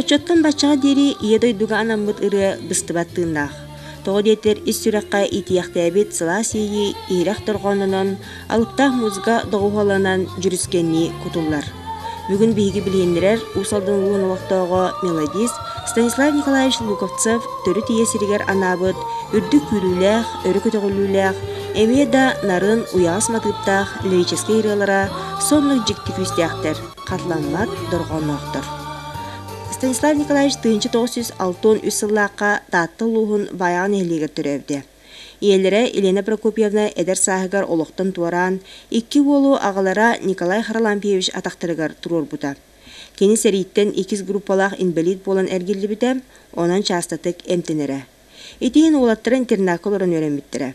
Отчоттан бачаға дери иедойдуга анаммыт ыры быстыбаттыыннақ. Тоғы детер иссүраққа итияқтабет сыла сейі ирех тұрғанынан алыптақ музыка доғуғаланан жүріскенні кутуллар. Бүгін бейгі білгендерер усалдың уын олықтауғы мелодист Станислав Николаевич Луковцев төрі тиесірігер анабыт үрді күріләқ, өрі көтіғіліләқ, әме да нарын уяғыс матыптақ лирический ирылара сонлық жікті күстіяқтыр, қатланмат дұрғанлықтыр. Станислав Николаевич 1906 сыллаққа татты луғын баяғын әлігер түревді. Иелері Елена Прокопьевна әдір сағығар олықтың туаран, 2 болу ағалара Николай Харлампиевич атақтырығар тұрор бұта. Кені сәрейттен 2 группалақ инвалид болан әргелі біті, онан частатық әмтінері. Етейін олаттыры интернаколырын өреміттірі.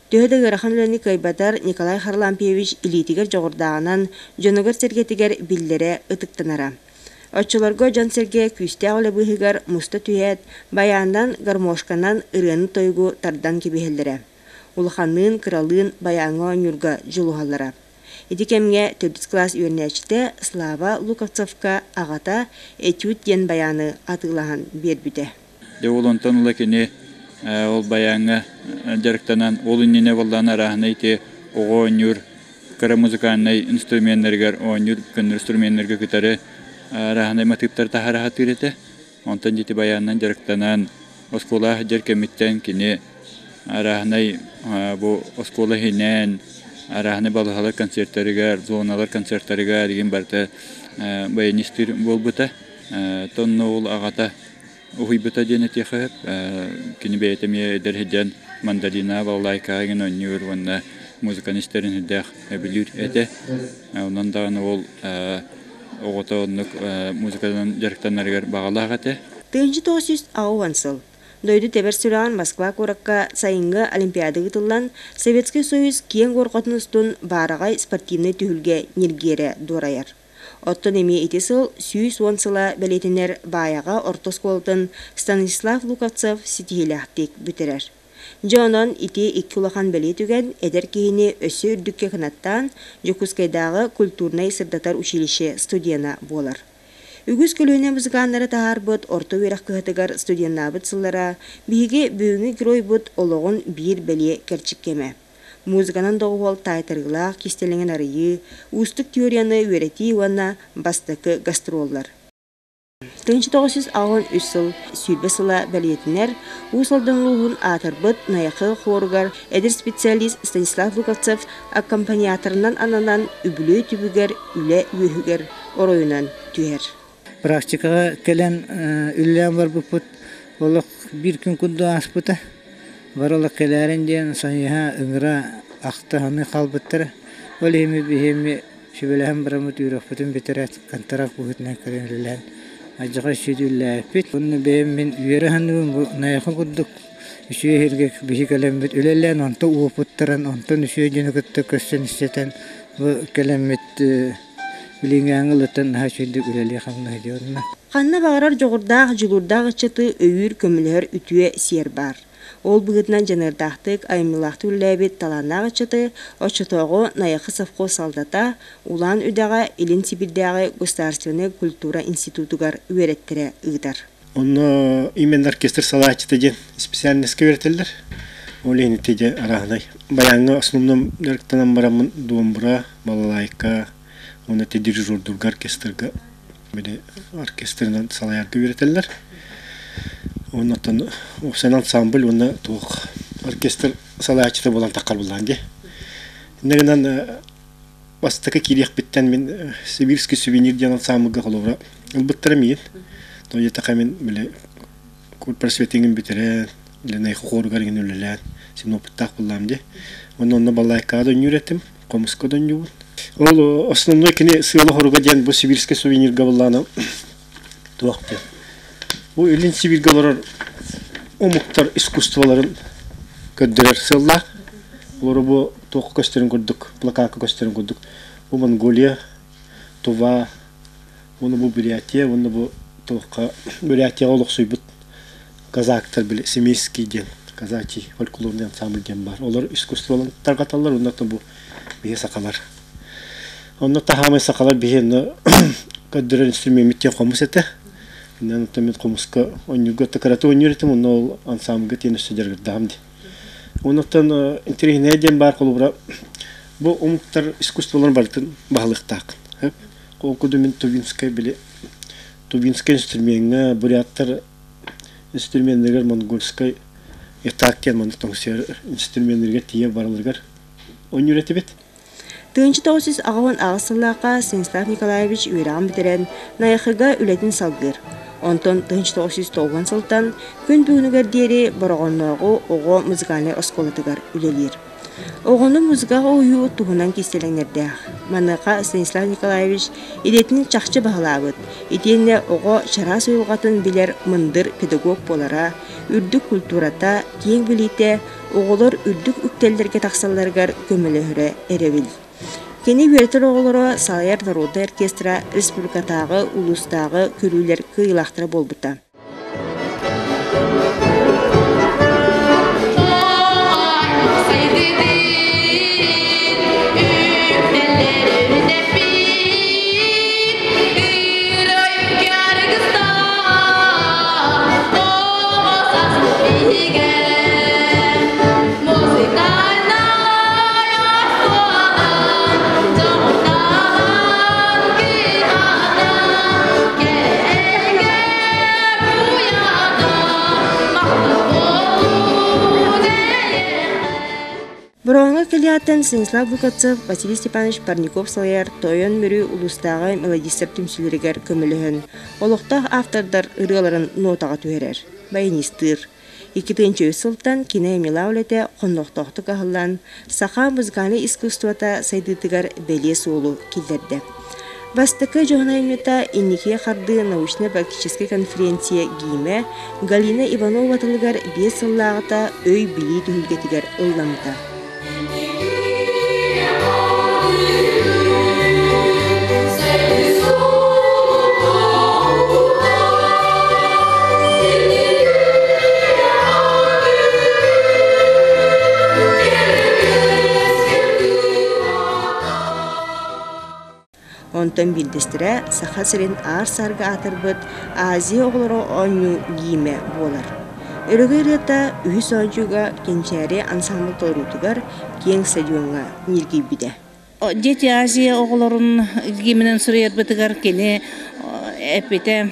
Төхеді ғырақын өліні көйбатар Николай Харлампиевич илетігер жоғырдағынан жонығыр сергетігер білдері ұтықтынара. Отчыларго жан серге күсте олы бұхығар мұста түйет, баяндан гармошканан ырыны тойгу тардан кебехелдері. Улханын, кралын, баяңа нүрга жылуғалара. Едікемге 4 класс үйернәчті Слава Луковцевка ағата этюд ден баяны атылаған бербіде. Ол онтан ұлы кені ол баяңы жарықтанан ол үніне болдан арағына ете оғы нүр кара музыканный инструментергер, о нүр күн инструментергер күтәрі Раханай матыптар тахараха тирете, онтан жити баяннан жарықтанан оскола жаркемиттен кини раханай бу оскола хинен раханай балахалар концерттеригер, зоналар концерттеригер деген барта баянистир болбута, тонно ол ағата ухуйбута денети хып, кини бейтеме дерхеджан мандарина балайка ген оннюр ванна музыканистерин хиддах билюр эте, онан даганы ол Оғытауынлық музыкадан жарықтанарығар бағалағаты. 1906 сыл. Дойды тәбір сүраған Москва көрікка сайынғы Олимпиады ғытылан Советский Союз кең қорқатын ұстын барағай спортивный түхілге нергері дорайар. Оттын еме еті сыл, 110 сыла бәлетінер баяға ортос қолытын Станислав Луковцев сетихеляқтек бүтірер. Жонон ити 2 улахан бәлет үген әдер кейіне өсі үрдікке қынаттан Жокускайдағы культурный сырдатар училище студияна болар. Үгіз көліне музыканлары тағар бұд, орто верақ кығытығар студияна бұд сыллара, бейге бүйіңі герой бұд олығын бір бәле кәрчіккеме. Музыканан доғуал тайтырғылақ, кестеліңін арыйы, ұстық теорияны өреті уанна бастықы гастроллар. 1963 сыл сүйбе сыла бәлетінер, ұсылдың луғын атырбыт наяқы қорғар әдір специалист Станислав Луковцев аккомпаниаторынан ананан үбілі түбігер, үлі үйігер оройынан түйер. Практикаға кәлін үлілен бар бұпыт, олық бір күн күнді аспыты. Бар олық кәләрін ден сайыға үңіра ақтағаны қалбыттыры. Ол емі бейемі шүбеләхін бірамыт үйрек бұтын бетерәт қантарақ бұғытынан кәрін үлілен. Ажыға шүйділі әпет. Оны бейім мен үйері хануын наяқы күрдік. Үші ергек бейі кәлембет үлелен, онты уыпыттырын, онтын үші жені күтті көстен істетен. Бұл кәлембет үліңі аңылытын шүйдік үлелі қамна едеуінна. Қанна бағарар жоғырдақ, жылурдақ ұчыты өйір көмілер үтуе сер бар. Ол бұғытынан жанырдақтық, аймылақты үлләбет таланнағы чыты, очытоғы наяқы савқо салдата, улан үдіға Илин Сибирдегі Государственный культура институтығар үйреттірі ұғдар. Оны имен оркестр салачыты ден специальнеске өретелдер. Ол ені теде арағынай. Баяңы основном дәріктанан барамын дуамбыра, балалайка, оны те дирижердурға оркестрға, оркестрынан салаярға өретелдер. Оннан осан ансамбль оны туық оркестр салаячыты болан таққар болан де. Негенан бастықы керек біттен мен Сибирский сувенир ден ансамблға қолуыра ұлбыттыры мейін. Той етақа мен просветеңін бітерен, найқы қорғарген өлілен, сен опыттақ болам де. Онны балайқада үйретім, қомысқада үйін. Ол основной кіне сыйлы қорға ден бұл Сибирский сувенирға боланы туақ бен. Bu Илин Сибиргалар омуктар искусстволарын көддөрөр сылла. Олар бу тоқ көстерин көрдүк, плакатка көстерин көрдүк. Бу Монголия, Тува, оны бу Бурятия, оны бу тоққа Бурятия олық суйбут казактар биле семейский ден, казачий фольклорный ансамбль ден бар. Олар искусстволарын таргаталар, оннан бу бие сакалар. Оннан тахамай сакалар бие көддөрөр инструмент қомыс эте. Нан тамит комуска онюга такарата онюритим онол ансамга тине сөдергер дамди. Онотан интернетден бар колубра бу умтар искусстволар бартын баглыктак. Хеп колкуду мен Тувинская биле Тувинская инструментга буряттар инструментдер монгольская этаккен монтон сер инструменттерге тие барлыгар онюретибет. Тыынчы тоғысыз ағауын ағысыллаға Станислав Николаевич үйрағын бітерен наяқыға үлетін салгыр. Онтон тыынчы тоғысыз тоғын сылтан күн бүгінігер дері бұрағыннағы оғы музыкальный осколатыгар үлелер. Оғыны музыкаға ойу туғынан кестелеңерді. Маныға Станислав Николаевич идетінің чақчы бағылабыд. Иденне оғы шара сойылғатын білер мындыр педагог болара, үрдік культурата, кең білейте, оғылар үрдік үктелдерге тақсаларғар көмілі хүрі әревіл. Кені үйретір оғылары Салайар народы оркестра республикатағы, улустағы көрілер кыйлақтыры болбыта. Бұраңға келиаттан Станислав Букацев, Василий Степанович Парников Салайар тойон мөрі улустағы мелодистер түмсілерігер көміліхін. Олықтақ автордар ұрыларын нотаға түйерер. Баянистыр. 2000 сылтан кине милаулете қонноқтоқты қағылан сақа музыканы искусствата сайдытыгар беле солу келдерді. Бастықы жоғынайымета иннеке қарды научно-практический конференция гейме Галина Иванова тылыгар 5 сыллағыта өй білі түхілгетігер ұлламыта. Онтон билдестіре саха сирен ар-сарга атырбыт Азия оғылары оңю гейме болар. Өрігірета үйіс оңчуға кенчәрі ансамбл торутугар кең стадионға ниргей биде. Дети Азия оғыларын гейменен сұрайыр бітігар кені әпеті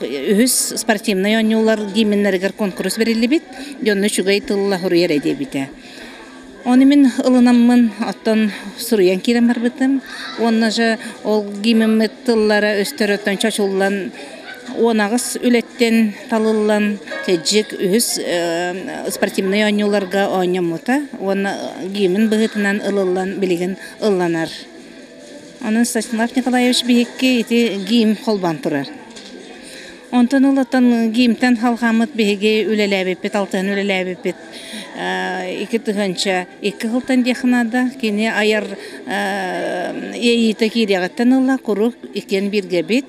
үйіс спортивный оңюлар гейменлерігер конкурс берілі бит, жонны шугай тылла хұрайыр әде біте. Оны мен ылынаммын, оттан сұрыян керем бар бітім. Онна жа ол геймемі тыллара өстөрөттен чачуллан, онағыз үлеттен талыллан, тәджік үйіс спортивный ойнуларға ойнамыта. Оны геймен бұғытынан ылылан, білеген ылланар. Оның Станислав Николаевич бейекке еті гейм қолбан тұрар. Онтан олаттан геймтен халғамыт беге үлеләбепет, алтын үлеләбепет. Икі тұғанша, икі қылтан дехінада, кені аяр ейті кереғаттан ұла, құруқ икен бірге бет.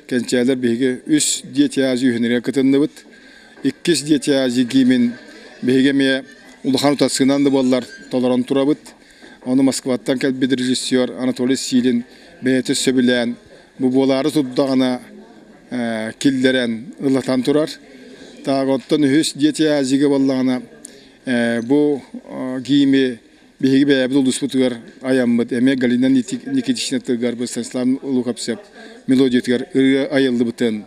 Kençeler bege 3 diyetiyazi hünere katındıbıt. 2 diyetiyazi giyimin bege me Ulhan utasından da bollar toleran turabıt. Onu Moskvattan kelbedi rejissör Anatoly Silin beyeti söbilen bu boları tuddağına killeren ıllatan turar. Tağottan 3 diyetiyaziga bollağına bu giyimi bege beyabı ulusputugar ayambıt. Eme Galina Nikitişnettigar bu Stanslav Lukapsev melodiyatgar ayıldı biten.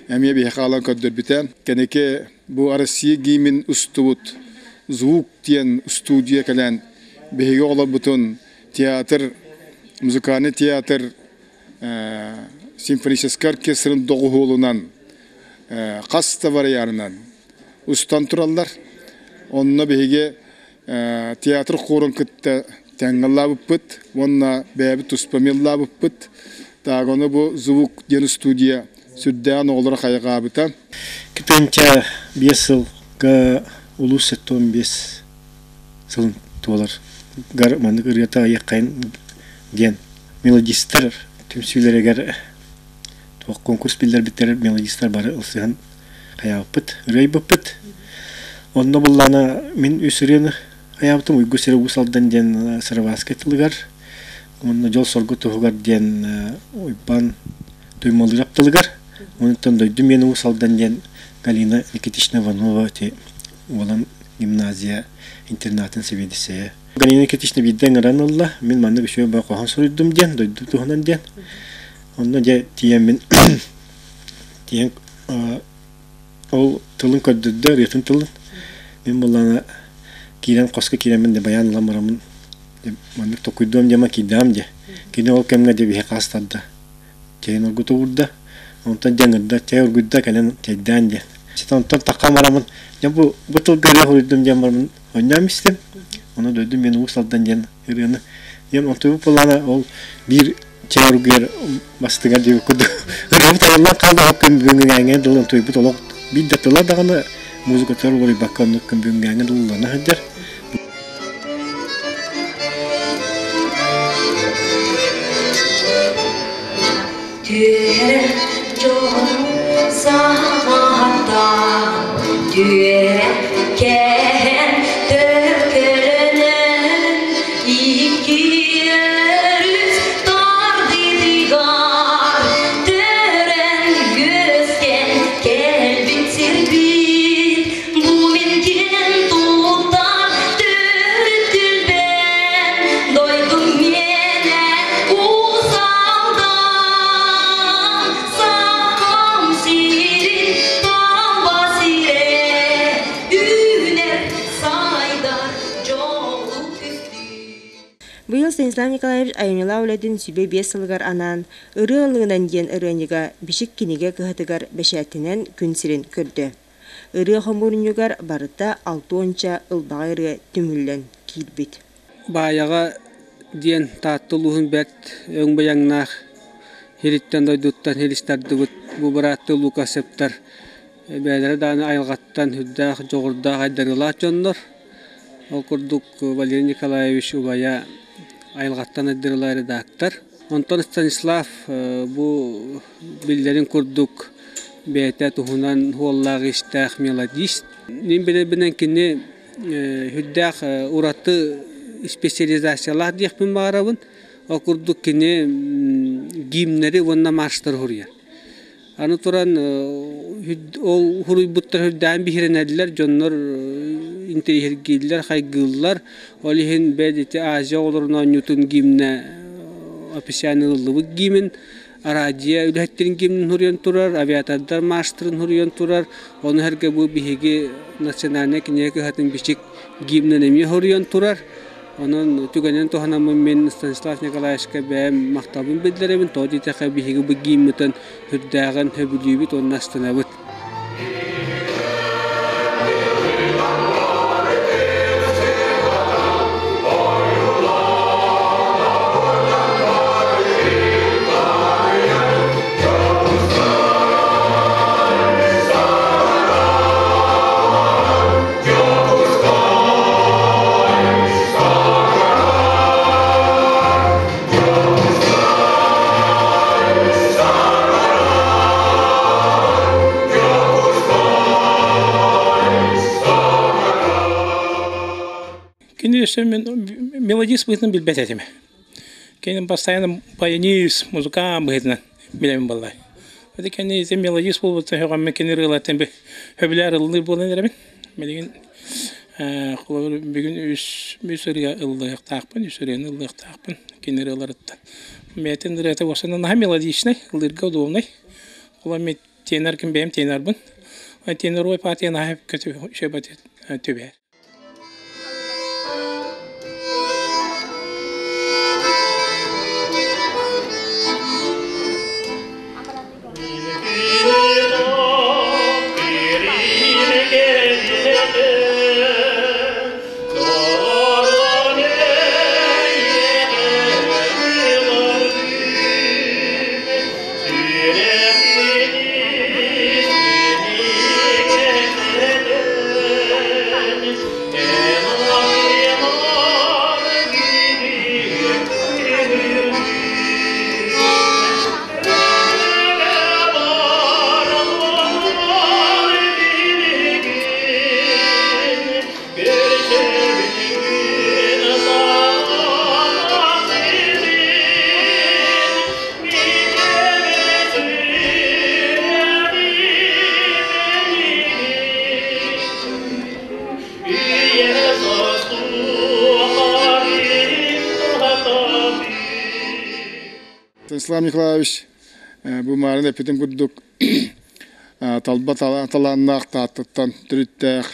Eme bir hakalan kadar biten. Keneke bu Arasiye giyimin ustubut, звук diyen stüdyo kalan bege olan biten tiyatr, müzikani tiyatr, simfonический orkestrın doğu olunan Kasta var yarından. Ustan turallar. Onunla bihige tiyatro korun kıtta tengalla bıppıt. Onunla bebi tuspamilla bıppıt. Dağını bu zuvuk yeni stüdya süddeğen olarak ayakabıtan. Kıtınca 5 yıl ulus etti 15 yılın tuğalar. Garmanlık ıriyata ayakkayın diyen melodistler tüm süylere gar konkurs biller biter melodistler bari ılsıhan hayapıt, ırayı bıppıt. Onunla bullana min üsürüyeni hayapıtım uygu sere usaldan diyen sıra basketligar. Onunla jol sorgu tuğugar diyen uyban duymalı raptılıgar. Onunla doydum yeni usaldan diyen Galina Nikitishna Vanova te olan gimnaziya internatın seviyedisi. Galina Nikitishna bidden aran Allah min manna güşüye bakıhan sorudum diyen doydu tuğunan diyen. Onunla ja tiyen min tiyen ol tılın köddüdde riyatın tılın. Min bulana kiren koska kiren min de bayan lamaramın manna tokuyduğum jama kidam je. Kine ol kemga de bihe kastadda. Keyin orgutu vurda. Ondan janırda çay orgudda kalen tedden je. İşte ondan takamaramın. Ya bu betul gari hurdum jamarımın oynamıştım. Ona döndüm beni usaldan jen hırını. Yan ondan bulana ol bir çay orguyer bastıga diye kudu. Hırım tayırlar kaldı hakkın büngüngenge dolan toybu tolok. Bir de tola dağına muzikatör olur bakanlık büngüngenge dolana hacer. Tüye çok sahada tüye ken dökülünün iki yürüz tardidigar tören gözken kelbitir bir bu minkin tutar dürtül ben doydum yine usaldan. Bu yıl Stanislav Nikolaevich Ayınıla öledin sübe 5 yılgar anan, ırı ılığından diyen ırınyıga bişik kinige kıhıtıgar beşertinen gün sirin kürdü. Irı homurnyugar barıta 6-10 ılbağa ırı tümüllen kilbit. Bayağa diyen tatlılığın bert ön bayanlar heritten doyduttan helistardıgıt bu bırattı Lukaseptar beyler dağını ayılgattan hüddağ joğurdağ aydarıla çondur. Okurduk Valeri Nikolaevich ubaya ayılgattan aydarıla redaktar. Ondan Stanislav bu billerin kurduk beyte tuhunan huallağı istağ melodist. Nin bile kini hüddağ uratı spesializasyyalar diyekmin bağırabın. Okurduk kini gimleri vonna marşlar hurya. Anı turan ol huruy buttar hüddağın bihirenediler, jonlar interihirgiller, haygıllar. Olihin bedeti Azya oluruna Newton gimne apisyanılılığı gimin. Araciya ülhettirin gimnin huryan turar, aviatardar marştırın huryan turar. Onu herge bu bihigi nasyonalne kineke hatın biçik gimnen emi huryan turar. Onun tügenen tohanamın men Stanislav Nikolaevич'e beğen maktabın bildiremin todi tehe bihigi bu gimmetin hüddağın höbülübit onun astanabıt. Мелодист бытын билбет этими. Кенин постоянно баянист, музыкант бытын билем балай. Вот кенин эти мелодист был вот хагам кенин рылатын бе хөбләр ылды булын дәрмен. Мен хулар бүгүн үсүргә ылдык тақпын, үсүргән ылдык тақпын кенин рыларытта. Метен дәрәтә васына на мелодичный, ылдырга удобный. Хулар мет тенор ким бем тенорбын. Ай тенор ой патена хәп көтү шәбәт төбә. Станислав Николаевич bu marın epitim kurduk talba talannak taattan türüttək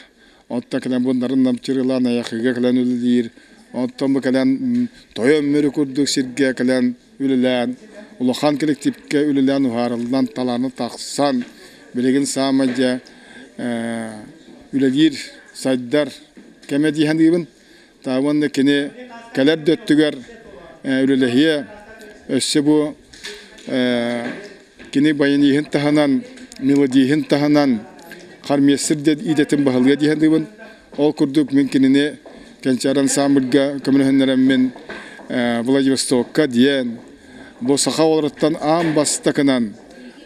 otta kelen bunların namçırılan ayakıga kelen ülüdür ottan bu kelen toy ömürü kurduk sirge kelen ülülen ulahan kolektifke ülülen uharıldan talanı taksan bilegin samaca ülüdir saydar kemediyen dibin tavanda kene keler döttüger ülülehiye össe bu kini bayanihin tahanan melodihin tahanan karmiyesir de idetin bahalıya diyen dibin ol kurduk mümkünini kençaran samırga kamınhenlerem men Vladivostok'a diyen bu saha olaraktan am bastakınan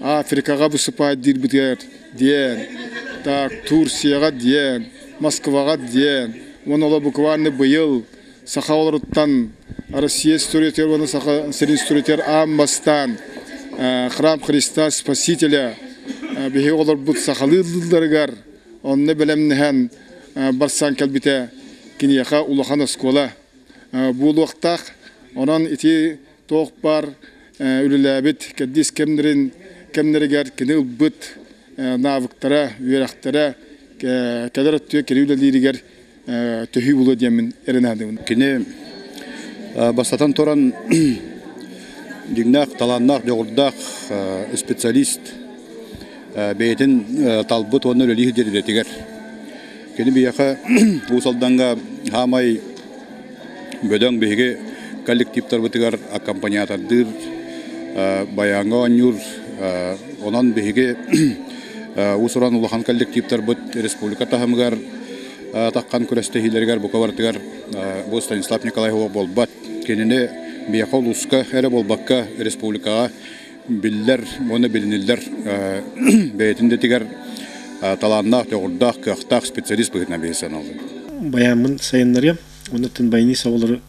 Afrika'ga bu sıpay dirbiter diyen tak Tursiyaga diyen Moskvaga diyen onu bukvarını bu yıl saha olaraktan Россия строитель, он среди строитель Амбастан, храм Христа Спасителя, беги олар бут сахалыдылдаргар, он не белемнехен барсан калбите кинияха улахан оскола. Бу луктах онан ити тоқ бар үлеләбит кәдис кемнерегер кинил бут навыктара, верақтара, кәдер өттүе кереулелеригер төһүй булу диемин эренадым. Кине Бастатан торан дигнақ, таланнақ, жоғырдақ специалист бейтін талбыт оны өлі деді тегер. Кені бияқа ұсалданға хамай бөдің бейге коллективтар бұтығар аккомпаниатардыр, баяңға онюр, онан бейге ұсыран ұлахан коллективтар бұт республика тахымығар таққан күрестехилергер бұқавартығар бұл Станислав Николаевич болбат. Кеніне бияқол ұсқа әрі болбаққа республикаға білдер, оны білінілдер бәйтінде тегер таланнақ, жоғырдақ, қақтақ специалист бұғытна бейсен алды. Баямын сайынларым, онытын байни сауылары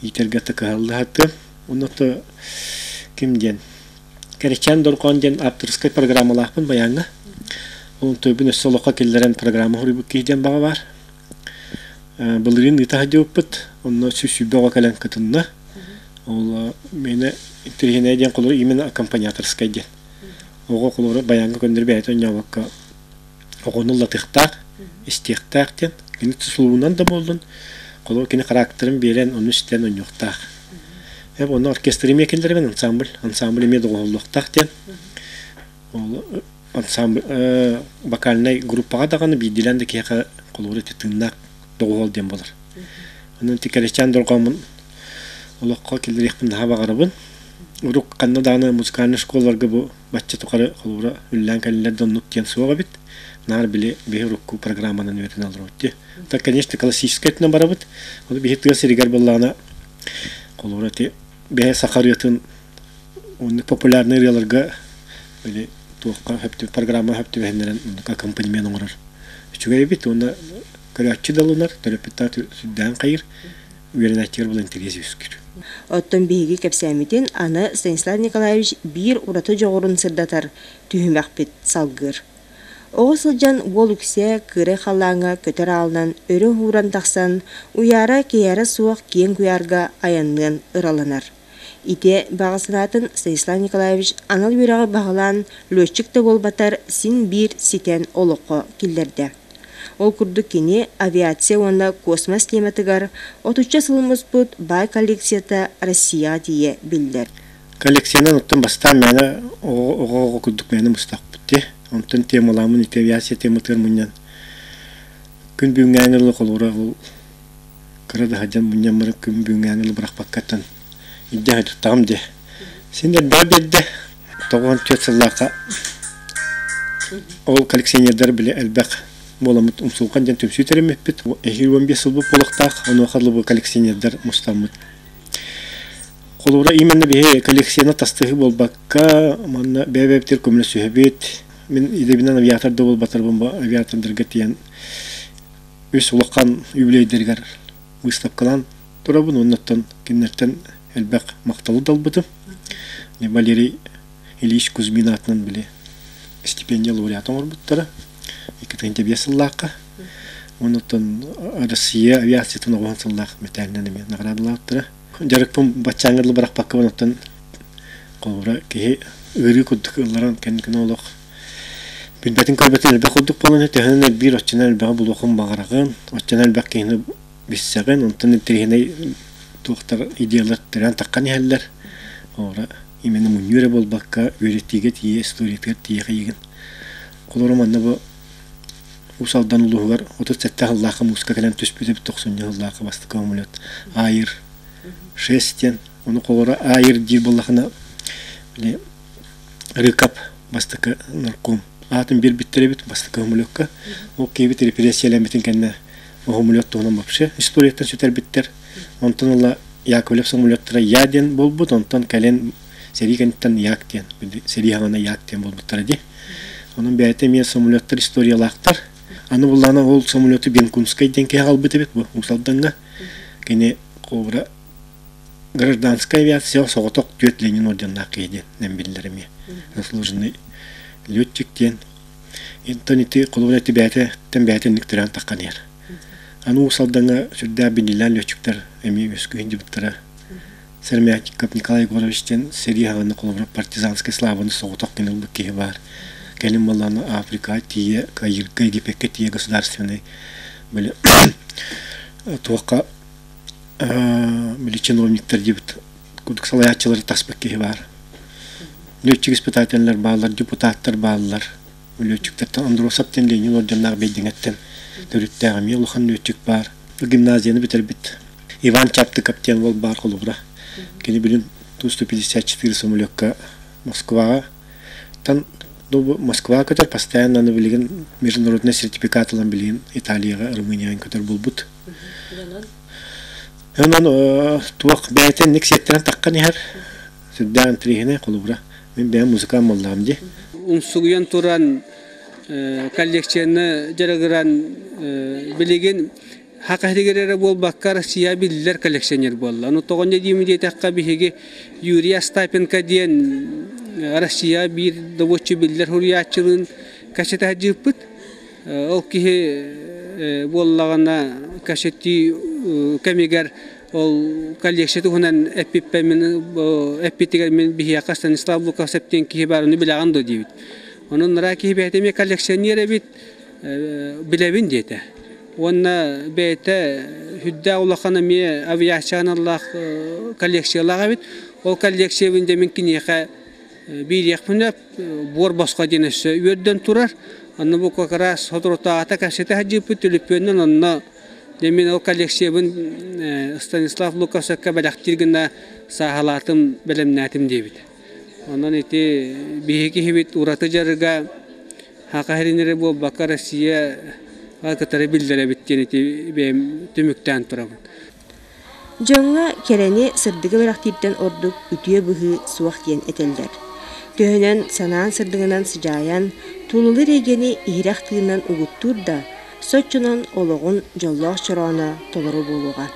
етергеті қағылды хатты. Оныты кім ден? Кәрекчен дұрқан ден авторскай программалақпын баяңға. Onun töbün ösoloqa kellerin programı huribuk kihden bağı var. Bılırın itaha dioput, onu süsübdoğa kelen katınna. Ola mene interhine eden kolları imene akkompanyatırska eden. Oğa kolları bayanga gönderbe aytan yavakka. Oğunulla tıhtaq, istiqtaq den. Kini tüsuluğundan da boldun. Kolları kini karakterin beren onu üstten on yoktaq. Hep onu orkestrimi ekelleri ben ansambl ime doğulluqtaq den. Ансамбль вокальный группаға дағаны бейділәнді кейқа қолуыры тетіңнақ доғуал дем болыр. Оның текеречен дұрғамын олыққа келдер еқпін даға бағарабын. Ұруқ қанна дағаны музыкальный школаларға бұл бәтче тұқары қолуыры үллән кәлілерді ұнық ден суаға бет. Нар біле бейі ұрыққу программанын өрін алыр өтті. Так, конечно, классический өтінен бара бет. Ол бейі тұға серегер болағына қолуыры те бейі сақар өтін популярный реларға біле туаққа хөпті программа хөпті бәхендерін аккомпанемен оңырар. Үшіге бит, оны көрәтші далынар, төрөпіттар сүддән қайыр, үйерінәттер бұл интерес өскір. Оттон бейгі кәпсәметін аны Станислав Николаевич бір ұраты жоғырын сырдатар түйімәқ бет салғыр. Оғы сылжан ол үксе кірі қалаңа көтер алынан өрі хуран тақсан, уяра кейәрі суақ кен күйарға аяннын ыраланар. Ите бағысынатын Станислав Николаевич анал бүйрағы бағылан лөтчікті болбатар син бір ситен олыққа келдерді. Ол күрді кені авиация онда космос тематығар 33 сылымыз бұд бай коллекцията Россия дие білдер. Коллекцияны ұттын бастан мәні оғы күрдік мәні мұстақ бұтты. Онтын темаламын ите авиация тематығар мұнен. Күн бүйінгәңірлі қолуыра ол кірді хаджан мұнен мұрын күн бүйінгәңірлі бұрақ баққаттан. İddia tutam de. Şimdi derdde toğun tütsüllaqa. Ol koleksiyonerler bile elbaq bolamut umsulqan jan tümsüterim bit. 25 yıl bu polaqtaq, onu xadlı bu koleksiyonerler mustamut. Qolura imanna be koleksiyona tastığı bolbaqqa, manna bebeptir kumla sühbet. Men idebinan aviatorda bolbatar bomba aviatorlar getiyan. Üs ulaqan übleyderger. Выставкалан турабын оннаттан киннерден элбек макталуу далбытым. Валерий Ильич Кузьмин атынан биле стипендия лауреатым орбуттара. 2005 сыллакка. Оннаттан Россия авиациясына оган сыллак металлнен мен наградалаттыра. Жарыкпым бачаңырлы барак бакка оннаттан Kolura ki ırı kuduk ılların kendine olaq. Bilbetin kalbetin elbek kuduk bolan tehenen bir açın elbek buluqun bağırağın, açın elbek kehini bissegin, ondan etrihine doktor idealar tiren takkan yeller. Ora imeni munyure bol bakka öğrettiğe tiye istoriyetler tiye kayıgın. Kolura manna bu usaldan uluğu var. 37 Allah'a muska kelen tüspüde bir 90 Allah'a bastı kamulat. Ayır. 6 onu kolura ayır dil bollağına böyle rıkap bastık narkom. Atın bir bittere bit bastık kamulatka. O kebit represiyelemetin kendine o kamulat toğunun bakışı. İstoriyetten süter bitter. Ondan Allah yakulep samulattıra yaden bol bud. Ondan kelen seri kentten yak diyen. Seri hangana yak diyen bol buttara di. Onun beyte miye samulattar istoriyalaktar. Anı bullana ol samulatı ben kunskay denke halbıtı bit bu. Usaldan gene kobra гражданская авиация соғытоқ төт Ленин орденна қейден нәмбелеріме. Заслуженный летчик ден. Интониты қолуыны бәтен никтеран таққан ер. Аны усалдаңа сүрдә бенилән летчиктер әме өскүйінде біттірі. Сәрмәтиков Николай Егоровичтен Серияғаны қолуыны партизанский славаны соғытоқ кенілді кейі бар. Кәлім баланы Африка тие, Кайгипекке тие государственный туаққа чиновниктер дебит кудук салаятчылар таспекке бар. Летчик испытательлер баллар, депутаттар баллар. Летчиктерден Андросовтен Ленин орденнар бейдиңеттен төрүттәгәм елхан летчик бар. Гимназияны бит. Иван Чапты каптен бол бар кулубра. Кени билин Ту-154 самолетка Москвага. Тан до Москва, который постоянно билген международный сертификат алган билген Италияга, Румынияга көтөр булбут. Ondan tuğak beyten niksiyetlerini takkan yer. Südden trihine kolubra. Ben beğen muzika mallam di. Unsuguyan turan kolleksiyonu jaragıran bilegen hakahrigerere bol bakkar siya biller kolleksiyoner bolla. Onu toğonca diyemi diye takka bihege Yuri Astapenka diyen Rusya bir davotçu biller hurriyatçılığın kaşete hacıpıt. O ki bollağına kaşeti kemiger ol kolleksiyonu hunan epiptiger men bihiya kastan Slavlukov septen ki barını bilağan do diyet. Onun raki behtemi kolleksiyonere bit bilevin diyete. Onna beyte hüdda ulaqana mi aviasyon Allah kolleksiyonlağa bit. O kolleksiyonda mümkün yaka bir yakpunap bor başqa denesi yerden turar. Anna bu kakras hodrota ata kasete hacıpı tülüpönden onna demin o kolleksiyonun Stanislav Lukasevka belaktirginde sahalatım bilimnatim diyet. Ondan eti biheki hibit uratıcarıga hakahrinere bu bakarasiye hakatara bildire bittiğini benim tümükten turabın. Jonga kereni sırdıgı bıraktipten orduk ütüye bıhı suaq diyen eteller. Töhünen sanaan sırdıgınan sıcayan, tuğlulu regeni ihiraktığından uğuttur da, soçunun oloğun jolloq çorağına toluru boluğa.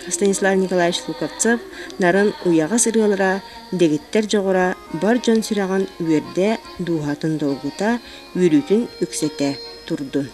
Stanislav Nikolaevich Lukovtsev narın uyağa sırıgalara, degitler joğura bar jon sürağın üerde duhatın dolguta, yürütün üksete turdun.